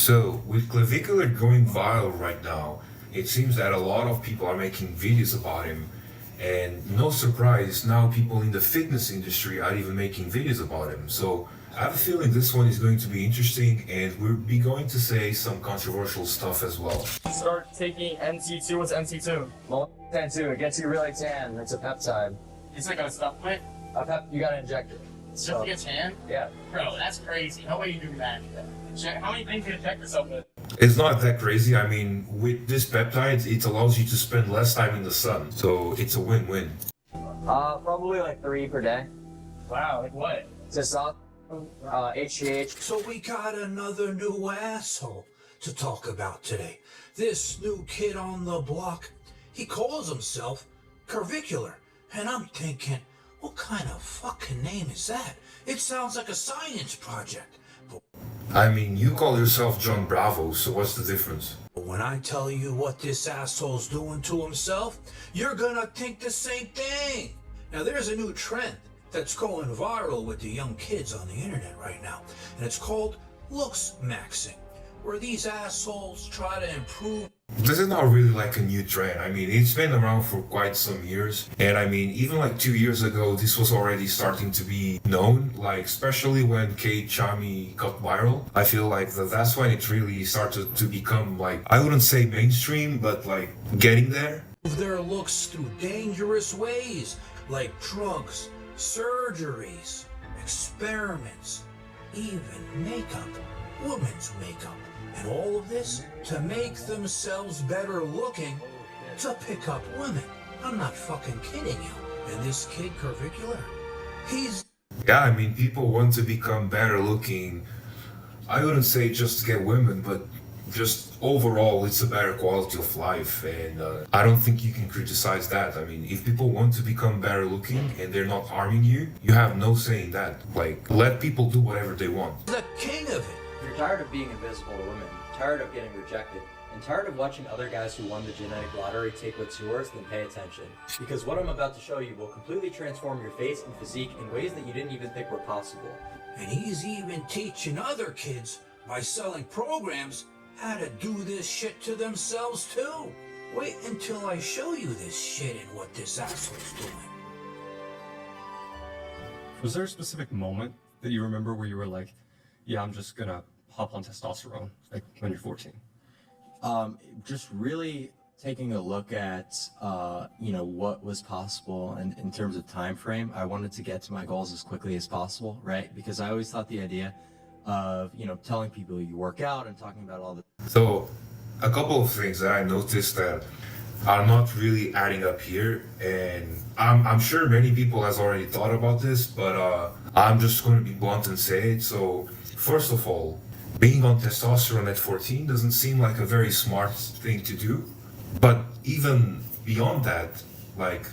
So, with Clavicular going viral right now, it seems that a lot of people are making videos about him. And no surprise, now people in the fitness industry are even making videos about him. So, I have a feeling this one is going to be interesting, and we'll be going to say some controversial stuff as well. Start taking NC2. What's NC2? N2, it gets you really tan. It's a peptide. It's like a supplement? You gotta inject it. Just to get tan? Yeah. Bro, that's crazy. No way you do that. How many things can you inject yourself with? It's not that crazy. I mean, with this peptide, it allows you to spend less time in the sun. So, it's a win-win. Probably like 3 per day. Wow, like what? Testosterone, HGH. So we got another new asshole to talk about today. This new kid on the block, he calls himself Clavicular. And I'm thinking, what kind of fucking name is that? It sounds like a science project. I mean, you call yourself John Bravo, so what's the difference? But when I tell you what this asshole's doing to himself, you're gonna think the same thing. Now there's a new trend that's going viral with the young kids on the internet right now, and it's called Looksmaxing, where these assholes try to improve. This is not really like a new trend. I mean, it's been around for quite some years. And I mean, even like 2 years ago, this was already starting to be known, like especially when Kate Chami got viral. I feel like that's when it really started to become like, I wouldn't say mainstream, but like getting there. Their looks through dangerous ways, like drugs, surgeries, experiments, even makeup, women's makeup. And all of this to make themselves better looking to pick up women. I'm not fucking kidding you. And this kid, Clavicular, he's... Yeah, I mean, people want to become better looking. I wouldn't say just to get women, but just overall, it's a better quality of life. And I don't think you can criticize that. I mean, if people want to become better looking and they're not harming you, you have no say in that. Like, let people do whatever they want. the king of it. You're tired of being invisible to women, tired of getting rejected, and tired of watching other guys who won the genetic lottery take what's yours, then pay attention. Because what I'm about to show you will completely transform your face and physique in ways that you didn't even think were possible. And he's even teaching other kids by selling programs how to do this shit to themselves too. Wait until I show you this shit and what this asshole's doing. Was there a specific moment that you remember where you were like, yeah, I'm just gonna hop on testosterone, like when you're 14? Just really taking a look at, what was possible and in terms of time frame. I wanted to get to my goals as quickly as possible, right? Because I always thought the idea of, telling people you work out and talking about all the... So, a couple of things that I noticed that are not really adding up here, and I'm sure many people has already thought about this, but I'm just going to be blunt and say it. So, first of all, being on testosterone at 14 doesn't seem like a very smart thing to do. But even beyond that, like,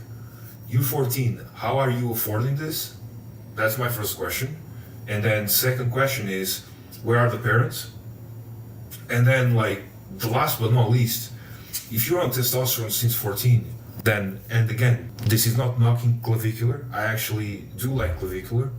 you're 14, how are you affording this? That's my first question. And then second question is, where are the parents? And then, like, the last but not least, if you're on testosterone since 14, then, and again, this is not knocking Clavicular. I actually do like Clavicular,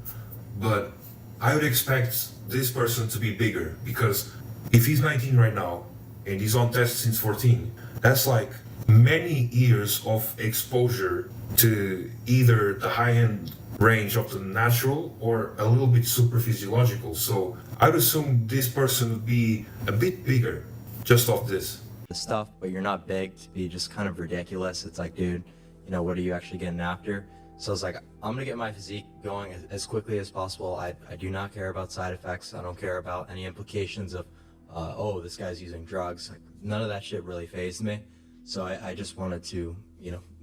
but I would expect this person to be bigger, because if he's 19 right now and he's on test since 14, that's like many years of exposure to either the high-end range of the natural or a little bit super physiological. So I would assume this person would be a bit bigger just off this. stuff, but you're not big to be just kind of ridiculous. It's like, dude, what are you actually getting after? So I was like, I'm gonna get my physique going as quickly as possible. I do not care about side effects. I don't care about any implications of, oh, this guy's using drugs. Like, none of that shit really fazed me. So I just wanted to,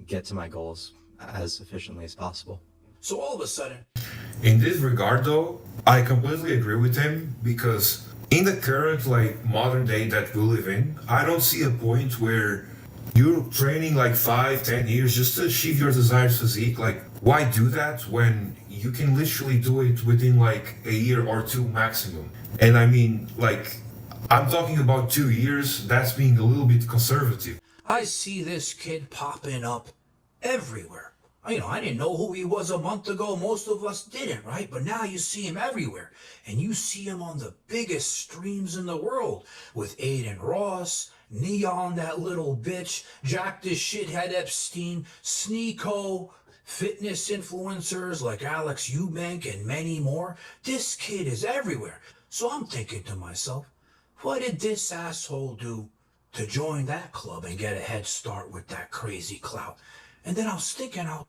get to my goals as efficiently as possible. So all of a sudden, in this regard though, I completely agree with him, because in the current modern day that we live in, I don't see a point where you're training 5-10 years just to achieve your desired physique. Like, why do that when you can literally do it within a year or two maximum? And I mean, I'm talking about 2 years, that's being a little bit conservative. I see this kid popping up everywhere. I didn't know who he was a month ago. Most of us didn't, right? But now you see him everywhere. And you see him on the biggest streams in the world with Aiden Ross, Neon, that little bitch, Jack the Shithead Epstein, Sneeko, fitness influencers like Alex Eubank and many more. This kid is everywhere. So I'm thinking to myself, what did this asshole do to join that club and get a head start with that crazy clout? And then I was thinking out.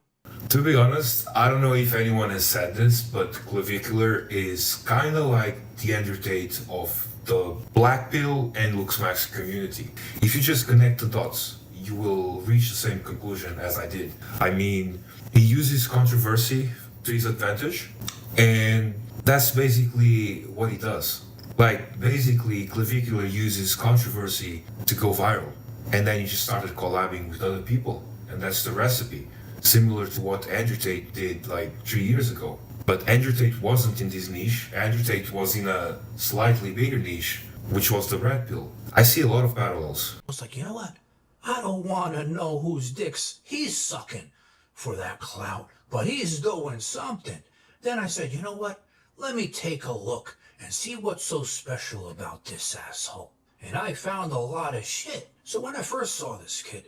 To be honest, I don't know if anyone has said this, but Clavicular is kind of like the Andrew Tate of the Black Pill and Looksmaxing community. If you just connect the dots, you will reach the same conclusion as I did. I mean, he uses controversy to his advantage, and that's basically what he does. Like, basically, Clavicular uses controversy to go viral, and then he just started collabing with other people, and that's the recipe. Similar to what Andrew Tate did like 3 years ago. But Andrew Tate wasn't in this niche. Andrew Tate was in a slightly bigger niche, which was the red pill. I see a lot of parallels. I was like, you know what? I don't want to know whose dicks he's sucking for that clout, but he's doing something. Then I said, you know what? Let me take a look and see what's so special about this asshole. And I found a lot of shit. So when I first saw this kid,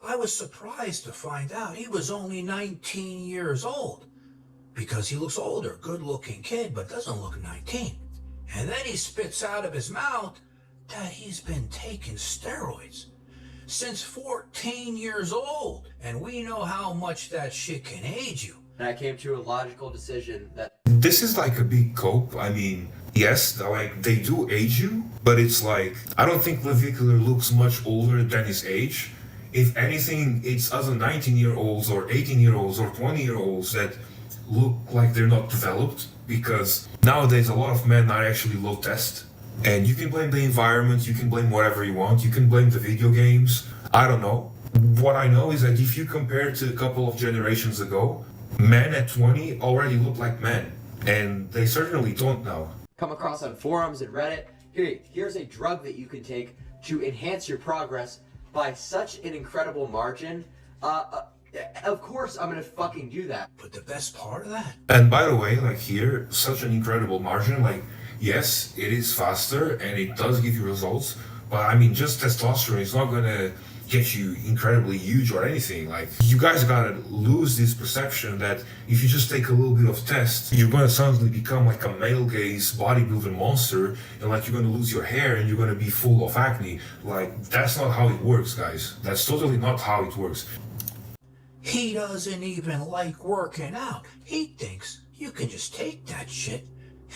I was surprised to find out he was only 19 years old. Because he looks older, good-looking kid, but doesn't look 19. And then he spits out of his mouth that he's been taking steroids since 14 years old. And we know how much that shit can age you. And I came to a logical decision that This is like a big cope. I mean, yes, like they do age you, but it's like, I don't think Clavicular looks much older than his age. If anything, it's other 19-year-olds or 18-year-olds or 20-year-olds that look like they're not developed, because nowadays a lot of men are actually low test. And you can blame the environment, you can blame whatever you want, you can blame the video games, I don't know. What I know is that if you compare to a couple of generations ago, men at 20 already look like men, and they certainly don't now. come across on forums and Reddit. Here's a drug that you can take to enhance your progress by such an incredible margin. Of course I'm gonna fucking do that. But the best part of that, And by the way, like here, such an incredible margin, like, yes, it is faster and it does give you results, but I mean, just testosterone is not gonna get you incredibly huge or anything. Like, you guys gotta lose this perception that if you just take a little bit of test, you're gonna suddenly become like a male gaze bodybuilder monster, and like you're gonna lose your hair and you're gonna be full of acne. Like, that's not how it works, guys. That's totally not how it works. he doesn't even like working out. He thinks you can just take that shit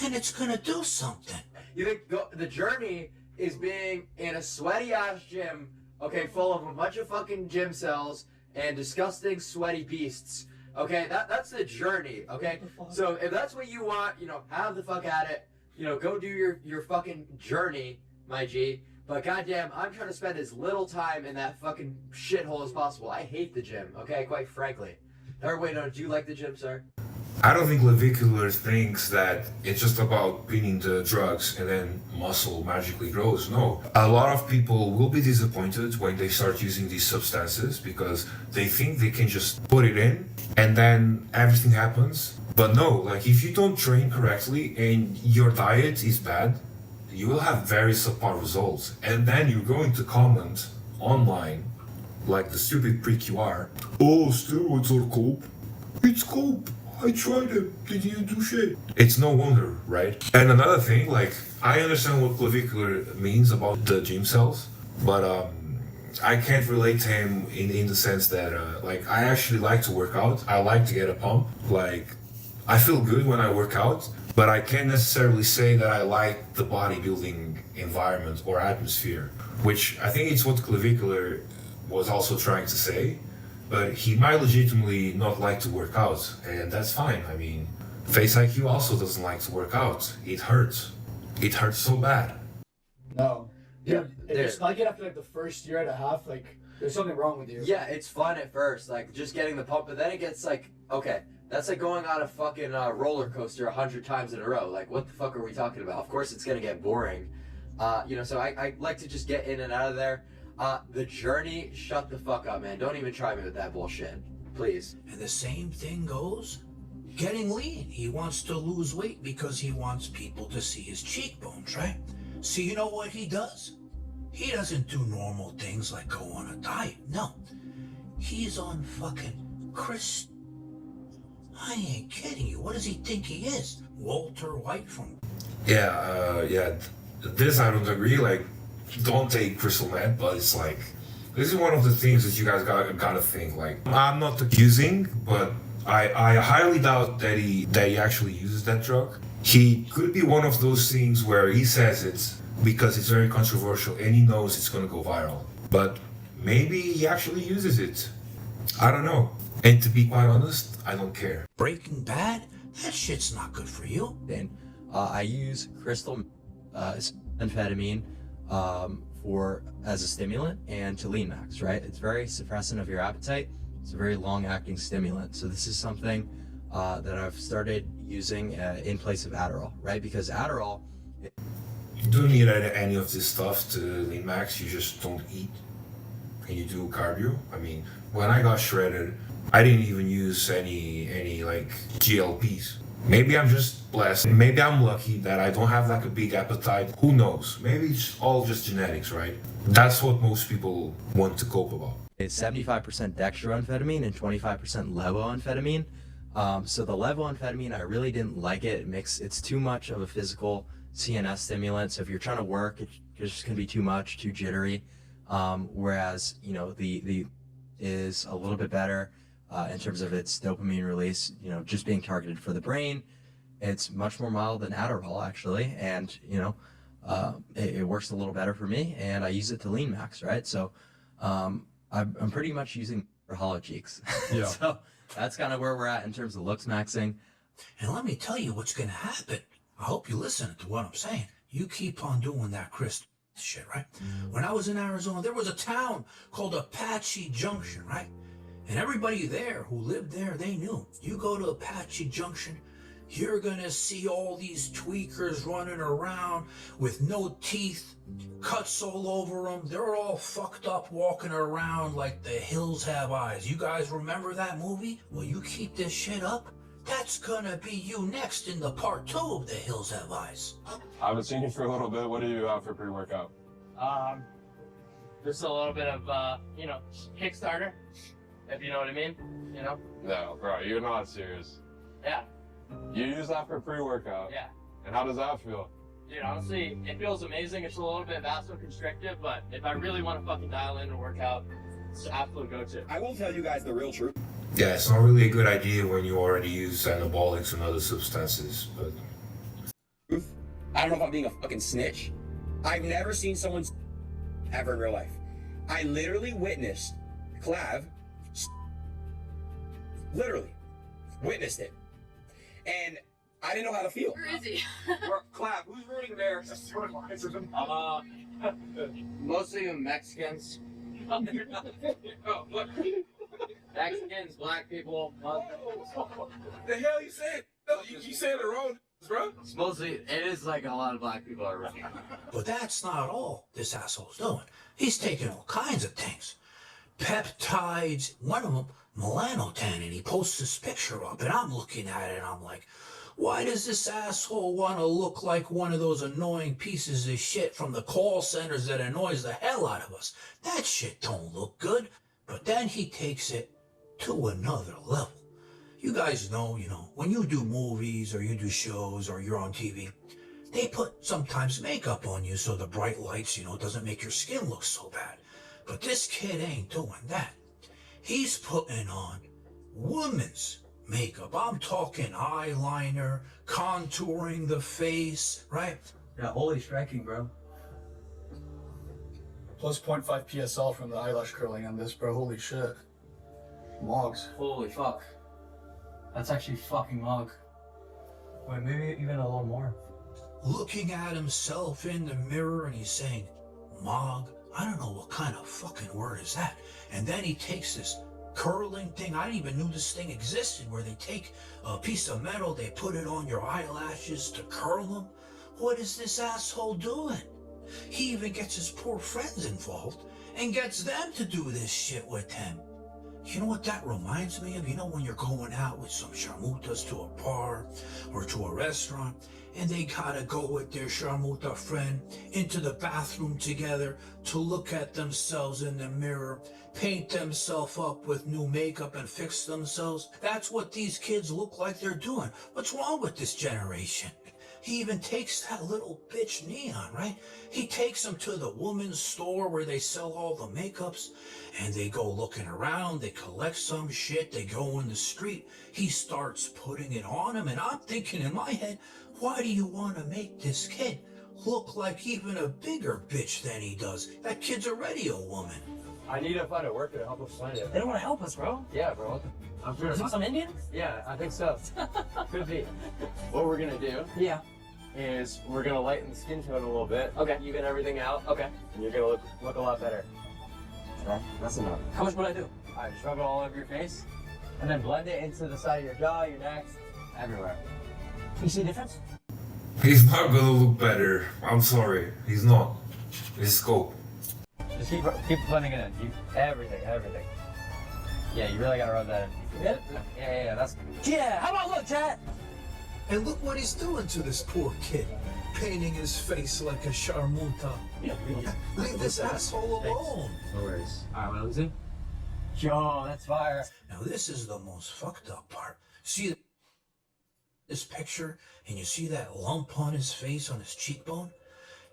and it's gonna do something. You think the journey is being in a sweaty ass gym, okay, full of a bunch of fucking gym cells and disgusting sweaty beasts. Okay, that's the journey, okay? So if that's what you want, have the fuck at it. Go do your fucking journey, my G. But goddamn, I'm trying to spend as little time in that fucking shithole as possible. I hate the gym, okay, quite frankly. Wait, no, do you like the gym, sir? I don't think Clavicular thinks that it's just about pinning the drugs and then muscle magically grows. No. A lot of people will be disappointed when they start using these substances because they think they can just put it in and then everything happens. But no, like if you don't train correctly and your diet is bad, you will have very subpar results. And then you're going to comment online, like the stupid prick you are, "Oh, steroids are cope. It's cope. I tried it. Did you do shit?" It's no wonder, right? And another thing, like, I understand what Clavicular means about the gym cells, but I can't relate to him in the sense that, like, I actually like to work out. I like to get a pump. Like, I feel good when I work out, but I can't necessarily say that I like the bodybuilding environment or atmosphere, which I think it's what Clavicular was also trying to say. But he might legitimately not like to work out, and that's fine. I mean, Face IQ also doesn't like to work out. It hurts. It hurts so bad. No. Yeah, if you Dude. spike it after like the first year and a half, like there's something wrong with you. Yeah, it's fun at first, like just getting the pump, but then it gets like, okay, that's like going on a fucking roller coaster 100 times in a row. Like, what the fuck are we talking about? Of course, it's gonna get boring. So I like to just get in and out of there. The journey, shut the fuck up, man. Don't even try me with that bullshit. Please. And the same thing goes getting lean. He wants to lose weight because he wants people to see his cheekbones, right? So you know what he does? He doesn't do normal things like go on a diet. No. He's on fucking Chris. I ain't kidding you. What does he think he is? Walter White from... Yeah. This I don't agree. Like, don't take crystal meth, but it's like, this is one of the things that you guys gotta think. Like, I'm not accusing, but I highly doubt that he actually uses that drug. He could be one of those things where he says it because it's very controversial and he knows it's gonna go viral. But maybe he actually uses it. I don't know. And to be quite honest, I don't care. Breaking Bad? That shit's not good for you. Then I use crystal amphetamine as a stimulant and to lean max, right? It's very suppressant of your appetite. It's a very long-acting stimulant. So this is something that I've started using in place of Adderall, right? Because Adderall... You don't need any of this stuff to lean max. You just don't eat and you do cardio. I mean, when I got shredded, I didn't even use any like GLPs. Maybe I'm just blessed. Maybe I'm lucky that I don't have like a big appetite. Who knows? Maybe it's all just genetics, right? That's what most people want to cope about. It's 75% dextroamphetamine and 25% levoamphetamine. So the levoamphetamine, I really didn't like it. It's too much of a physical CNS stimulant. So if you're trying to work, it's just gonna be too much, too jittery. Whereas, you know, the is a little bit better in terms of its dopamine release, you know, just being targeted for the brain. It's much more mild than Adderall, actually. And, you know, it works a little better for me, and I use it to lean max, right? So I'm pretty much using for hollow cheeks. Yeah. So that's kind of where we're at in terms of Looksmaxing. And let me tell you what's going to happen. I hope you listen to what I'm saying. You keep on doing that Chris shit, right? When I was in Arizona, there was a town called Apache Junction, right? And everybody there who lived there, they knew. You go to Apache Junction, you're gonna see all these tweakers running around with no teeth, cuts all over them. They're all fucked up walking around like the hills have eyes. You guys remember that movie? Well, you keep this shit up, that's gonna be you next in the part 2 of The Hills Have Eyes. I haven't seen you for a little bit. What do you have for pre-workout? Just a little bit of, you know, Kickstarter, if you know what I mean, you know? No, bro, you're not serious. Yeah, You use that for pre-workout? yeah. And how does that feel? Dude, honestly, it feels amazing. It's a little bit vasoconstrictive, but if I really want to fucking dial in and work out, it's an absolute go-to. I will tell you guys the real truth. Yeah, it's not really a good idea when you already use anabolics and other substances, but... I don't know if I'm being a fucking snitch. I've never seen someone ever in real life. I literally witnessed Clav, literally witnessed it, and I didn't know how to feel. Where is he? Clav, who's rooting there? Mostly Mexicans. Mexicans, black people. The hell you said? No, you said it wrong, bro. It's mostly, it is like a lot of black people are around. But that's not all this asshole's doing. He's taking all kinds of things. Peptides, one of them, melanotan, and he posts this picture up, and I'm looking at it, and I'm like, why does this asshole want to look like one of those annoying pieces of shit from the call centers that annoys the hell out of us? That shit don't look good. But then he takes it to another level. You guys know, when you do movies or you do shows or you're on TV, they put sometimes makeup on you so the bright lights, doesn't make your skin look so bad. But this kid ain't doing that. He's putting on women's makeup. I'm talking eyeliner, contouring the face, right? Yeah, holy striking, bro. Plus 0.5 PSL from the eyelash curling on this, bro. Holy shit. Mogs. Holy fuck. That's actually fucking mug. Wait, maybe even a little more. Looking at himself in the mirror and he's saying, Mog, I don't know what kind of fucking word is that. And then he takes this curling thing. I didn't even know this thing existed, where they take a piece of metal, they put it on your eyelashes to curl them. What is this asshole doing? He even gets his poor friends involved and gets them to do this shit with him. You know what that reminds me of? You know when you're going out with some sharmutas to a bar or to a restaurant, and they gotta go with their sharmuta friend into the bathroom together to look at themselves in the mirror, paint themselves up with new makeup and fix themselves. That's what these kids look like they're doing. What's wrong with this generation? He even takes that little bitch Neon, right? He takes him to the woman's store where they sell all the makeups, and they go looking around, they collect some shit, they go in the street. He starts putting it on him, and I'm thinking in my head, why do you want to make this kid look like even a bigger bitch than he does? That kid's already a woman. I need to find a worker to help us find it. They don't want to help us, bro. Yeah, bro. I'm sure. Is it some Indians? Yeah, I think so. Could be. What we're gonna do Yeah. is we're gonna lighten the skin tone a little bit. Okay. Even everything out. Okay. And you're gonna look a lot better. That's enough. How much would I do? Alright, just rub it all over your face. And then blend it into the side of your jaw, your neck, everywhere. You see the difference? He's not gonna look better. I'm sorry. He's not. It's scope. Just keep blending it in. Everything. Yeah, you really gotta rub that in. Yeah, that's Yeah, how about look, Chad? And look what he's doing to this poor kid. Painting his face like a sharmuta. Leave this asshole alone. no worries. Alright, what else? Yo, that's fire. Now this is the most fucked up part. See this picture, and you see that lump on his face, on his cheekbone?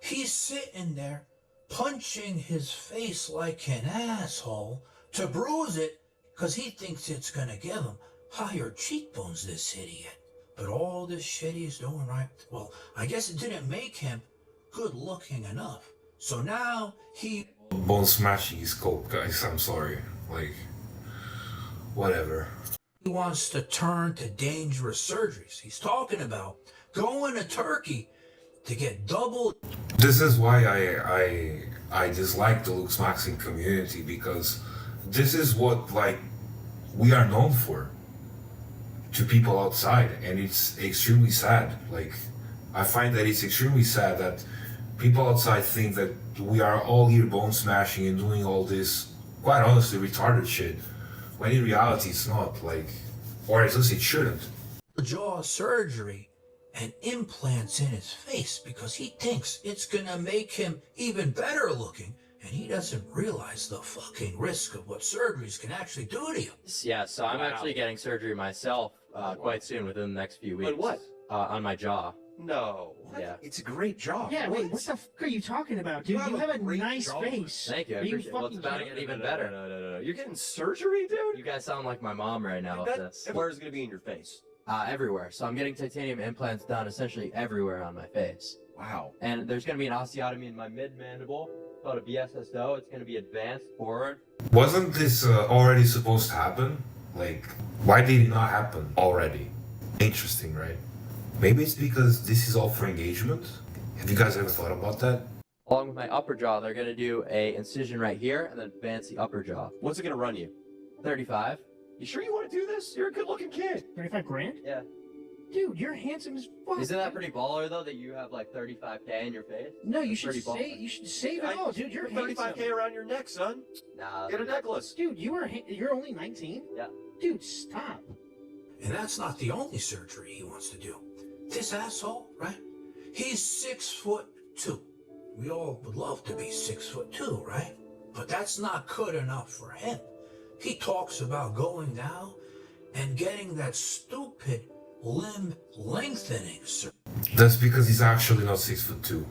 He's sitting there punching his face like an asshole to bruise it because he thinks it's gonna give him higher cheekbones, this idiot. But all this shit he's doing, right? Well, I guess it didn't make him good looking enough. So now he Bone smashing scope, guys. I'm sorry. Like, whatever. wants to turn to dangerous surgeries. He's talking about going to Turkey to get double. This is why I dislike the Looksmaxing community, because this is what, like, we are known for to people outside, and it's extremely sad. Like, I find that it's extremely sad that people outside think that we are all here bone smashing and doing all this, quite honestly, retarded shit, when in reality it's not, like, or at least it shouldn't. Jaw surgery and implants in his face because he thinks it's gonna make him even better looking, and he doesn't realize the fucking risk of what surgeries can actually do to you. Yeah, so I'm actually getting surgery myself quite soon, within the next few weeks. On what? On my jaw. No. Yeah. It's a great job. Yeah, wait, what the fuck are you talking about, dude? You have a great nice jaw. face. Thank you. I Are you appreciate it. Well, it's fucking about to kidding get even No, better. no. You're getting surgery, dude? You guys sound like my mom right now with this. Where's it gonna be in your face? Everywhere. So I'm getting titanium implants done essentially everywhere on my face. Wow. And there's going to be an osteotomy in my mid-mandible called a BSSO. It's going to be advanced forward. Wasn't this already supposed to happen? Like, why did it not happen already? Interesting, right? Maybe it's because this is all for engagement? Have you guys ever thought about that? Along with my upper jaw, they're going to do a incision right here and then advance the upper jaw. What's it gonna run you? 35. You sure you want to do this? You're a good-looking kid. 35 grand? Yeah. Dude, you're handsome as fuck. Isn't that pretty baller though that you have like 35K in your face? No, you That's should pretty say baller. you should save it all, dude. You're Put 35K handsome. around your neck, son. Nah. Get a necklace. Dude, you're only 19? Yeah. Dude, stop. And that's not the only surgery he wants to do. This asshole, right? He's 6'2". We all would love to be 6'2", right? But that's not good enough for him. He talks about going down and getting that stupid limb lengthening That's because he's actually not 6'2".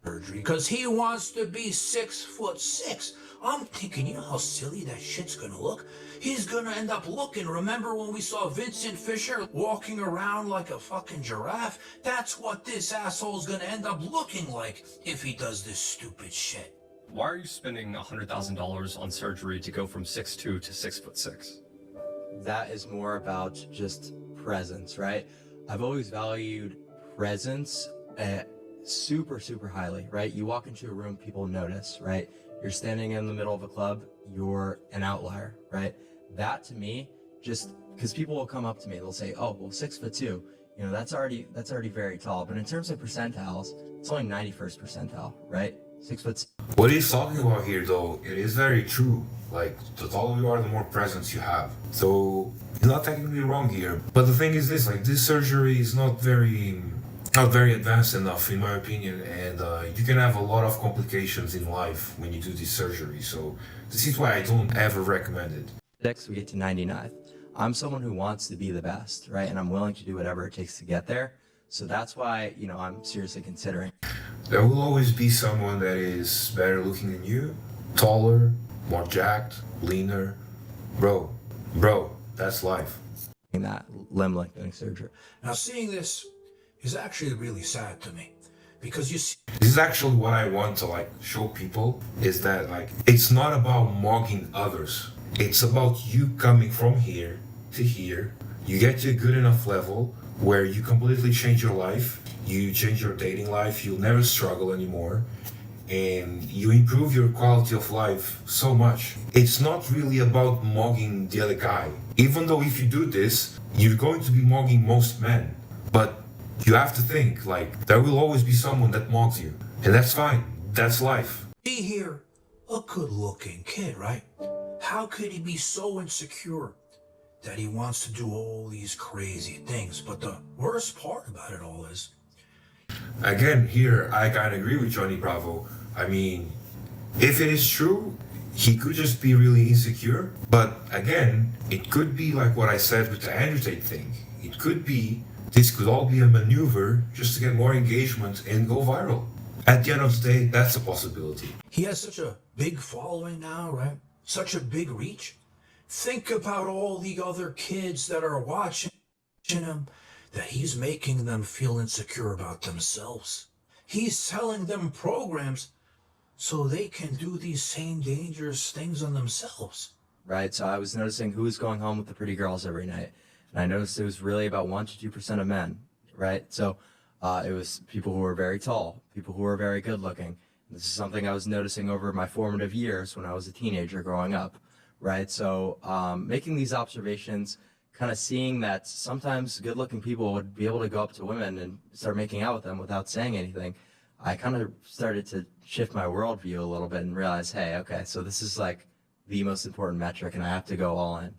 surgery because he wants to be 6'6". I'm thinking, you know how silly that shit's gonna look? He's gonna end up looking, remember when we saw Vincent Fisher walking around like a fucking giraffe? That's what this asshole's gonna end up looking like if he does this stupid shit. Why are you spending $100,000 on surgery to go from 6'2" to 6'6"? That is more about just presence, right? I've always valued presence super, super highly, right? You walk into a room, people notice, right? You're standing in the middle of a club, you're an outlier, right? That to me, just because people will come up to me, they'll say, oh, well, 6'2", you know, that's already very tall. But in terms of percentiles, it's only 91st percentile, right? 6'6". What he's talking about here, though, it is very true. Like, the taller you are, the more presence you have. So, he's not technically wrong here. But the thing is this, like, this surgery is not very advanced enough, in my opinion, and you can have a lot of complications in life when you do this surgery. So, this is why I don't ever recommend it. Next, we get to 99. I'm someone who wants to be the best, right? And I'm willing to do whatever it takes to get there. So that's why, you know, I'm seriously considering. There will always be someone that is better looking than you, taller, more jacked, leaner. Bro, that's life. That limb lengthening surgery. Now, seeing this is actually really sad to me because you see. This is actually what I want to like show people is that like it's not about mugging others. It's about you coming from here to here. You get to a good enough level where you completely change your life. You change your dating life. You'll never struggle anymore. And you improve your quality of life so much. It's not really about mugging the other guy. Even though if you do this, you're going to be mugging most men. But you have to think, like, there will always be someone that mugs you. And that's fine. That's life. See here, a good-looking kid, right? How could he be so insecure that he wants to do all these crazy things? But the worst part about it all is, again, here, I kind of agree with Johnny Bravo. I mean, if it is true, he could just be really insecure. But again, it could be like what I said with the Andrew Tate thing. It could be, this could all be a maneuver just to get more engagement and go viral. At the end of the day, that's a possibility. he has such a big following now, right? Such a big reach. Think about all the other kids that are watching him, that he's making them feel insecure about themselves. He's selling them programs so they can do these same dangerous things on themselves. Right, so I was noticing who was going home with the pretty girls every night. And I noticed it was really about 1 to 2% of men, right? So it was people who were very tall, people who were very good looking. This is something I was noticing over my formative years when I was a teenager growing up, right? So making these observations, kind of seeing that sometimes good-looking people would be able to go up to women and start making out with them without saying anything, I kind of started to shift my worldview a little bit and realize, hey, okay, so this is like the most important metric and I have to go all in.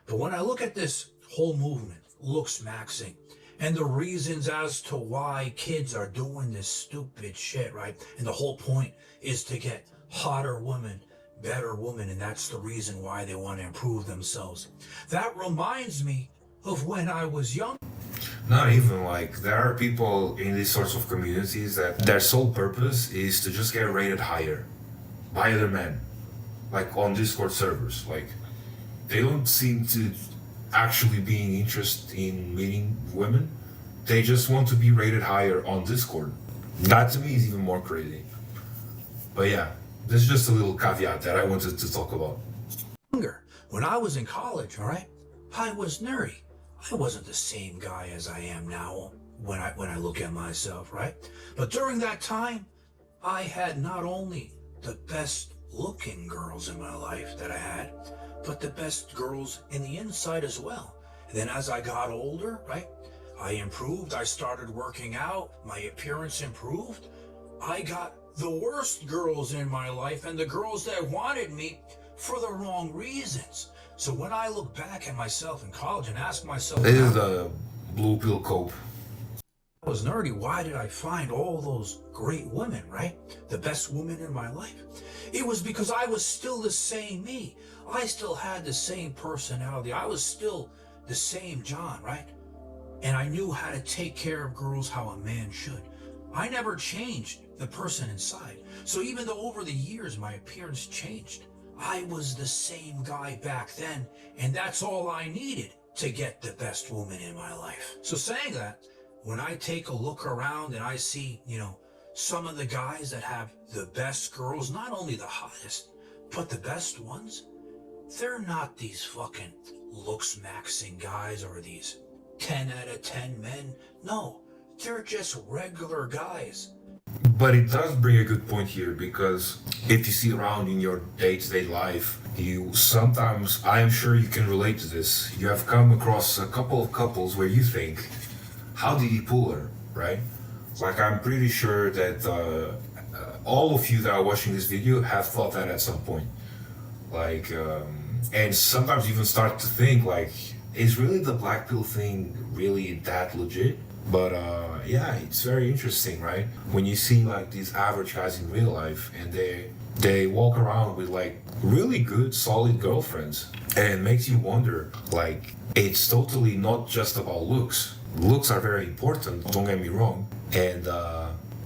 But when I look at this whole movement, Looksmaxing, and the reasons as to why kids are doing this stupid shit, right? And the whole point is to get hotter women, better women, and that's the reason why they want to improve themselves. That reminds me of when I was young. Not even, like, there are people in these sorts of communities that their sole purpose is to just get rated higher by other men, like on Discord servers. Like, they don't seem to actually being interested in meeting women. They just want to be rated higher on Discord. That to me is even more crazy. But yeah, this is just a little caveat that I wanted to talk about. When I was in college, all right, I was nerdy. I wasn't the same guy as I am now when I look at myself, right? But during that time, I had not only the best looking girls in my life that I had, but the best girls in the inside as well. And then as I got older, right, I improved. I started working out. My appearance improved. I got the worst girls in my life and the girls that wanted me for the wrong reasons. So when I look back at myself in college and ask myself, this is the blue pill cope. I was nerdy. Why did I find all those great women, right? The best women in my life. It was because I was still the same me. I still had the same personality. I was still the same John, right? And I knew how to take care of girls how a man should. I never changed the person inside. So even though over the years my appearance changed, I was the same guy back then, and that's all I needed to get the best woman in my life. So saying that, when I take a look around and I see, some of the guys that have the best girls, not only the hottest, but the best ones, they're not these fucking Looksmaxing guys or these 10 out of 10 men. No, they're just regular guys. But it does bring a good point here, because if you see around in your day-to-day life, you sometimes, I am sure you can relate to this, you have come across a couple of couples where you think, how did he pull her, right? Like, I'm pretty sure that all of you that are watching this video have thought that at some point. Like, and sometimes even start to think like, is really the black pill thing really that legit? But yeah, it's very interesting, right? When you see like these average guys in real life and they walk around with like really good solid girlfriends, and it makes you wonder, like, it's totally not just about looks. Looks are very important, don't get me wrong, and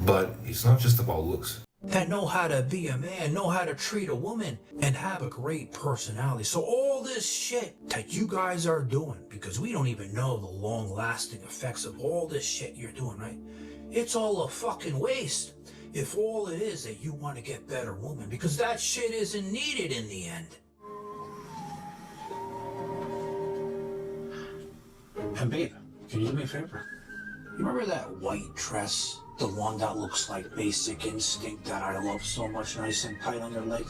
but it's not just about looks. That know how to be a man, know how to treat a woman, and have a great personality. So all this shit that you guys are doing, because we don't even know the long-lasting effects of all this shit you're doing, right? It's all a fucking waste if all it is that you want to get better women, because that shit isn't needed in the end. And babe, can you do me a favor? You remember that white dress? The one that looks like Basic Instinct that I love so much, nice and tight on your leg?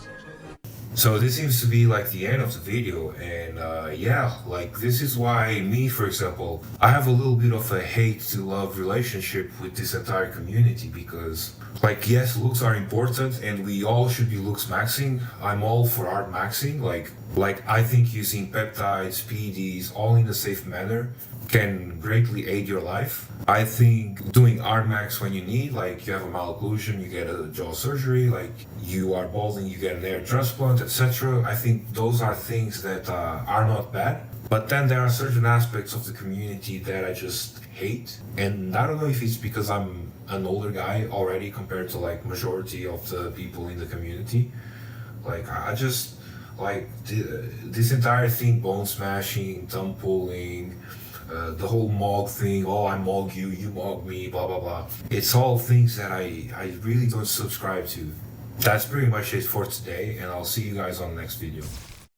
So this seems to be like the end of the video, and yeah, like this is why me, for example, I have a little bit of a hate to love relationship with this entire community, because like, yes, looks are important and we all should be looks maxing. I'm all for art maxing. Like I think using peptides, PEDs, all in a safe manner can greatly aid your life. I think doing art max when you need, like you have a malocclusion, you get a jaw surgery, like you are balding, you get an hair transplant, etc. I think those are things that are not bad. But then there are certain aspects of the community that I just hate. And I don't know if it's because I'm an older guy already compared to like majority of the people in the community. Like I just, like this entire thing, bone smashing, thumb pulling, the whole mog thing, oh I mog you, you mog me, blah blah blah. It's all things that I really don't subscribe to. That's pretty much it for today, and I'll see you guys on the next video.